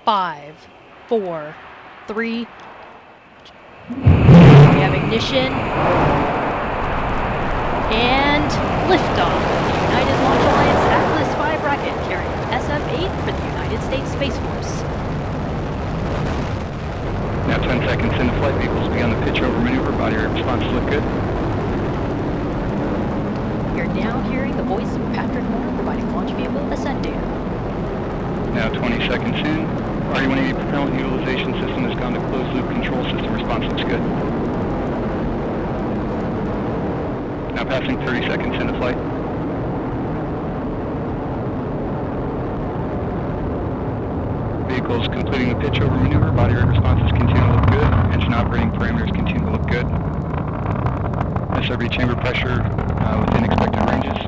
5, 4, 3. We have ignition and liftoff of the United Launch Alliance Atlas V rocket carrying SF-8 for the United States Space Force. Now 10 seconds into flight, vehicles begun the pitch over maneuver, body rate response look good. You're now hearing the voice of Patrick Moore providing launch vehicle ascent data. Now 20 seconds in, RD-180 propellant utilization system has gone to closed loop control system, response looks good. Now passing 30 seconds into flight. Vehicles completing the pitch over maneuver, body rate responses continue to look good, engine operating parameters continue to look good. SRB chamber pressure within expected ranges.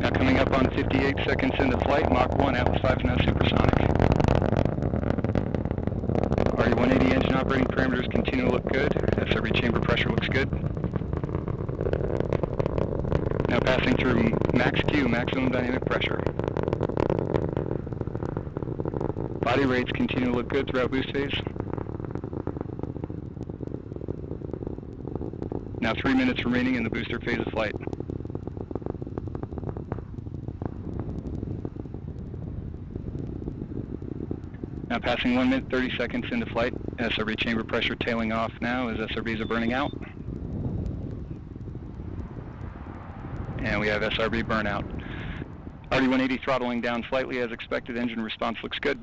Now coming up on 58 seconds into flight, Mach 1, Atlas 5 is now supersonic. RD-180 engine operating parameters continue to look good, SRB chamber pressure looks good. Now passing through max Q, maximum dynamic pressure. Body rates continue to look good throughout boost phase. Now 3 minutes remaining in the booster phase of flight. Now passing 1 minute 30 seconds into flight, SRB chamber pressure tailing off now as SRBs are burning out. And we have SRB burnout. RD-180 throttling down slightly as expected, engine response looks good.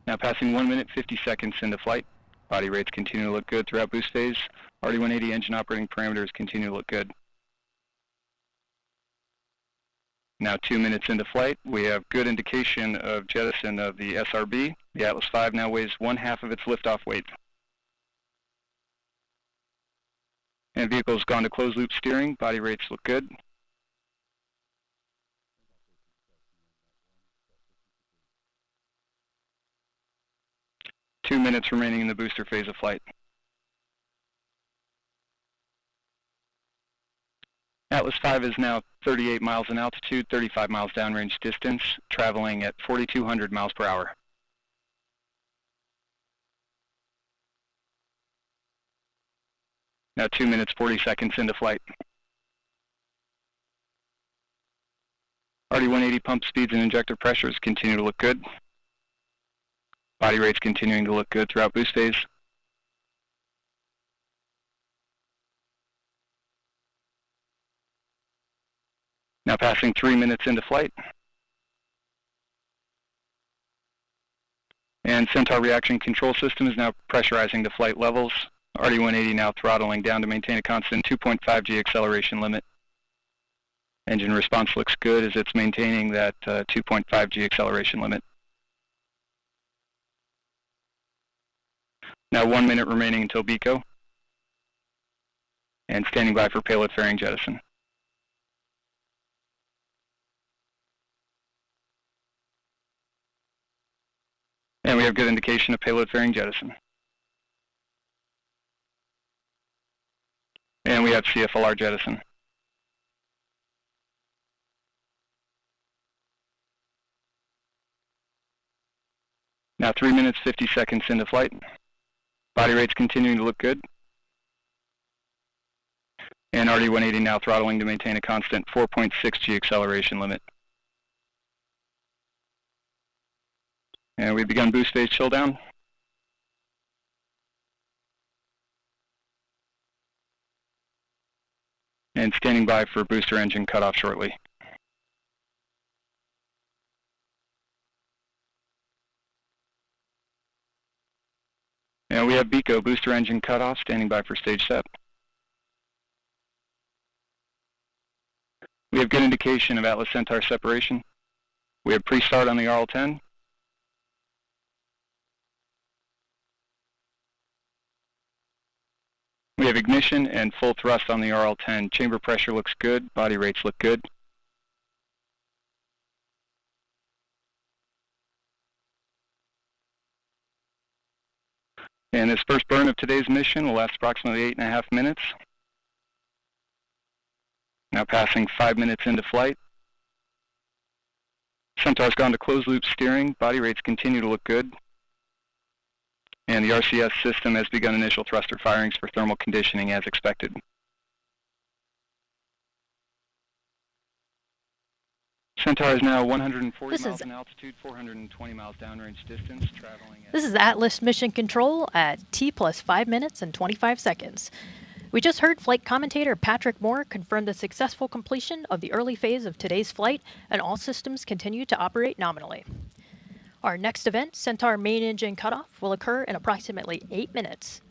Now passing 1 minute 50 seconds into flight, body rates continue to look good throughout boost phase. RD-180 engine operating parameters continue to look good. Now 2 minutes into flight, we have good indication of jettison of the SRB. The Atlas V now weighs 1/2 of its liftoff weight. And vehicle's gone to closed loop steering, body rates look good. Two minutes remaining in the booster phase of flight. Atlas V is now 38 miles in altitude, 35 miles downrange distance, traveling at 4,200 miles per hour. Now 2 minutes 40 seconds into flight. RD-180 pump speeds and injector pressures continue to look good. Body rates continuing to look good throughout boost phase. Now passing 3 minutes into flight. And Centaur reaction control system is now pressurizing to flight levels. RD-180 now throttling down to maintain a constant 2.5 G acceleration limit. Engine response looks good as it's maintaining that 2.5 G acceleration limit. Now 1 minute remaining until BECO. And standing by for payload fairing jettison. And we have good indication of payload fairing jettison. And we have CFLR jettison. Now 3 minutes 50 seconds into flight. Body rates continuing to look good. And RD-180 now throttling to maintain a constant 4.6 G acceleration limit. And we've begun boost phase chill down. And standing by for booster engine cutoff shortly. And we have BECO, booster engine cutoff, standing by for stage set. We have good indication of Atlas Centaur separation. We have pre-start on the RL-10. We have ignition and full thrust on the RL-10. Chamber pressure looks good, body rates look good. And this first burn of today's mission will last approximately 8.5 minutes. Now passing 5 minutes into flight. Centaur's gone to closed-loop steering. Body rates continue to look good. And the RCS system has begun initial thruster firings for thermal conditioning as expected. Centaur is now 140 miles in altitude, 420 miles downrange distance, traveling at... This is Atlas Mission Control at T plus 5 minutes and 25 seconds. We just heard flight commentator Patrick Moore confirm the successful completion of the early phase of today's flight, and all systems continue to operate nominally. Our next event, Centaur main engine cutoff, will occur in approximately 8 minutes.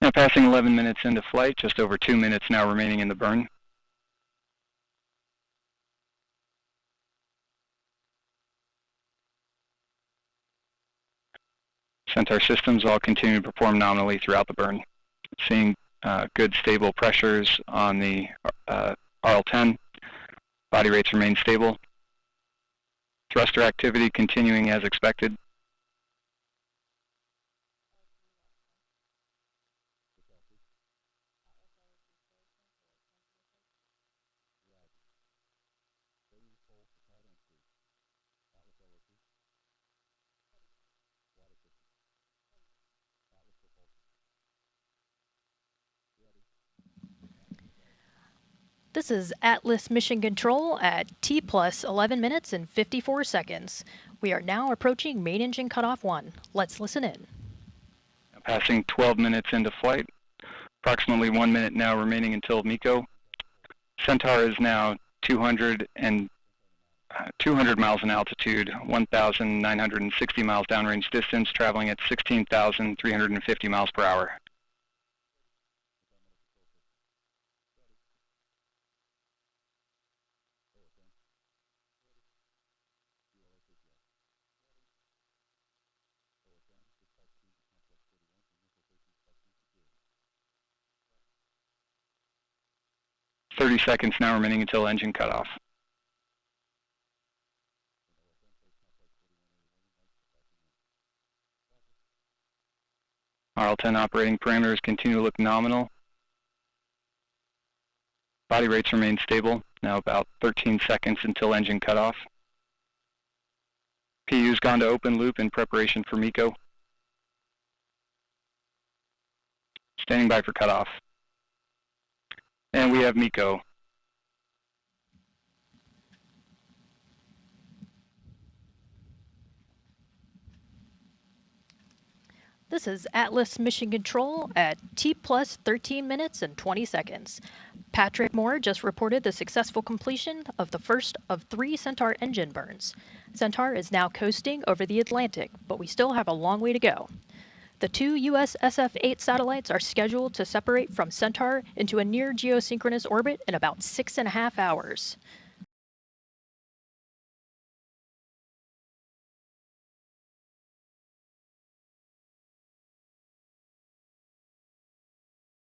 Now passing 11 minutes into flight, just over 2 minutes now remaining in the burn. Centaur systems all continue to perform nominally throughout the burn. Seeing good stable pressures on the RL-10. Body rates remain stable. Thruster activity continuing as expected. This is Atlas Mission Control at T plus 11 minutes and 54 seconds. We are now approaching main engine cutoff 1. Let's listen in. Passing 12 minutes into flight, approximately 1 minute now remaining until MECO. Centaur is now 200 miles in altitude, 1,960 miles downrange distance, traveling at 16,350 miles per hour. "30 seconds now remaining until engine cutoff. RL-10 operating parameters continue to look nominal. Body rates remain stable, now about 13 seconds until engine cutoff. PU's gone to open loop in preparation for MECO. Standing by for cutoff. And we have MECO. This is Atlas Mission Control at T plus 13 minutes and 20 seconds. Patrick Moore just reported the successful completion of the first of 3 Centaur engine burns. Centaur is now coasting over the Atlantic, but we still have a long way to go. The 2 USSF-8 satellites are scheduled to separate from Centaur into a near geosynchronous orbit in about 6.5 hours.